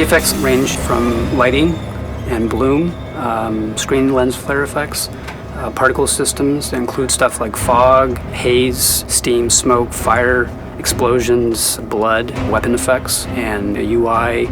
effects range from lighting and bloom, screen lens flare effects, particle systems that include stuff like fog, haze, steam, smoke, fire, explosions, blood, weapon effects, and a UI.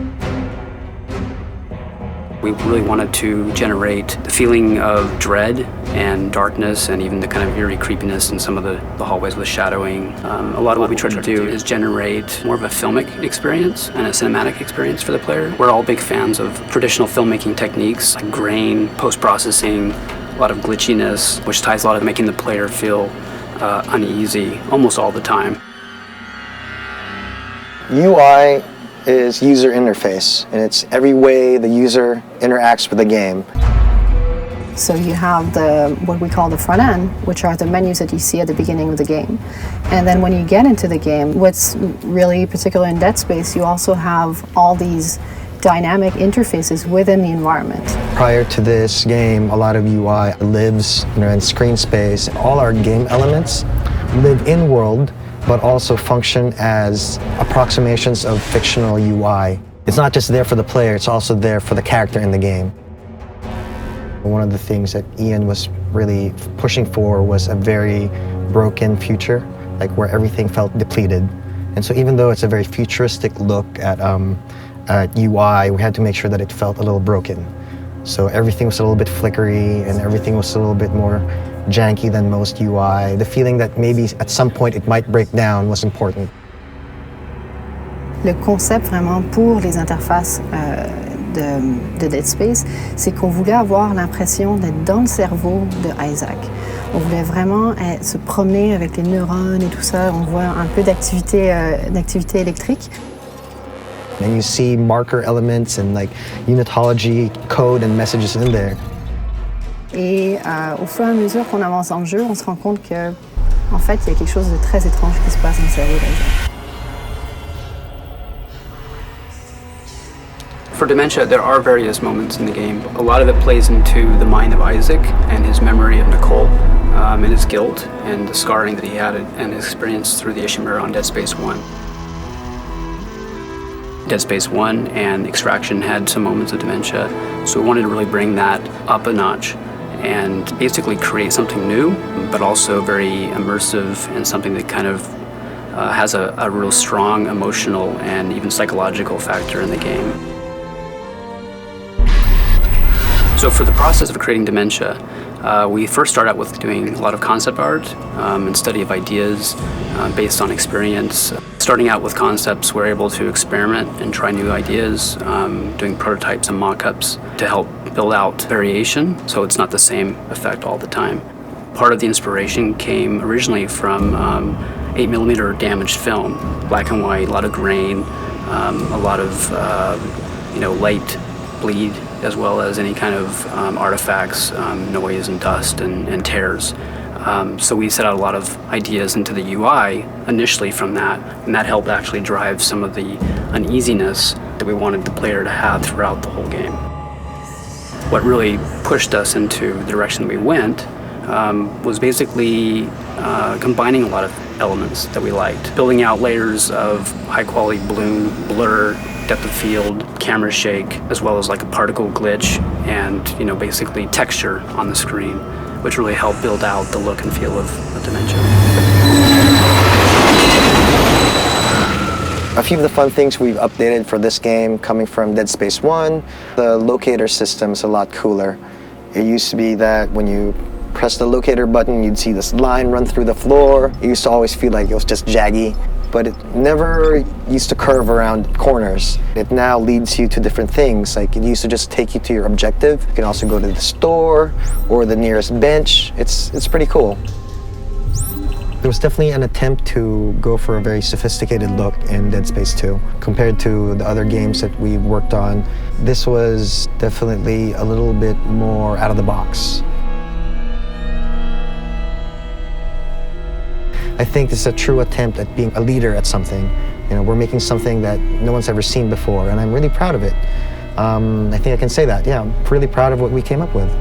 We really wanted to generate the feeling of dread and darkness and even the kind of eerie creepiness in some of the hallways with shadowing. A lot of what we try to do is generate more of a filmic experience and a cinematic experience for the player. We're all big fans of traditional filmmaking techniques like grain, post-processing, a lot of glitchiness, which ties a lot of making the player feel uneasy almost all the time. UI is user interface, and it's every way the user interacts with the game. So you have what we call the front end, which are the menus that you see at the beginning of the game. And then when you get into the game, what's really particular in Dead Space, you also have all these dynamic interfaces within the environment. Prior to this game, a lot of UI lives in screen space. All our game elements live in-world, but also function as approximations of fictional UI. It's not just there for the player, it's also there for the character in the game. One of the things that Ian was really pushing for was a very broken future, like where everything felt depleted. And so even though it's a very futuristic look at UI, we had to make sure that it felt a little broken. So everything was a little bit flickery and everything was a little bit more janky than most UI. The feeling that maybe at some point it might break down was important. Le concept vraiment pour les interfaces de Dead Space, c'est qu'on voulait avoir l'impression d'être dans le cerveau de Isaac. On voulait vraiment se promener avec les neurones et tout ça. On voit un peu d'activité électrique. And you see marker elements and like unitology code and messages in there. Et au fur et à mesure qu'on avance dans le jeu, on se rend compte que, en fait, il y a quelque chose de très étrange qui se passe dans le cerveau d'Isaac. For Dementia, there are various moments in the game. A lot of it plays into the mind of Isaac and his memory of Nicole and his guilt and the scarring that he had and experienced through the Ishimura on Dead Space 1. Dead Space 1 and Extraction had some moments of dementia, so we wanted to really bring that up a notch and basically create something new, but also very immersive and something that kind of has a real strong emotional and even psychological factor in the game. So for the process of creating Dementia, we first start out with doing a lot of concept art and study of ideas based on experience. Starting out with concepts, we're able to experiment and try new ideas, doing prototypes and mock-ups to help build out variation, so it's not the same effect all the time. Part of the inspiration came originally from 8mm damaged film, black and white, a lot of grain, a lot of light bleed, as well as any kind of artifacts, noise and dust and tears. So we set out a lot of ideas into the UI initially from that, and that helped actually drive some of the uneasiness that we wanted the player to have throughout the whole game. What really pushed us into the direction we went was basically combining a lot of elements that we liked, building out layers of high-quality bloom, blur, depth of field, camera shake, as well as like a particle glitch and basically texture on the screen, which really helped build out the look and feel of Dementia. A few of the fun things we've updated for this game coming from Dead Space 1, the locator system's a lot cooler. It used to be that when you press the locator button, you'd see this line run through the floor. It used to always feel like it was just jaggy, but it never used to curve around corners. It now leads you to different things. Like it used to just take you to your objective. You can also go to the store or the nearest bench. It's pretty cool. There was definitely an attempt to go for a very sophisticated look in Dead Space 2. Compared to the other games that we worked on, this was definitely a little bit more out of the box. I think this is a true attempt at being a leader at something. We're making something that no one's ever seen before, and I'm really proud of it. I think I can say that, yeah, I'm really proud of what we came up with.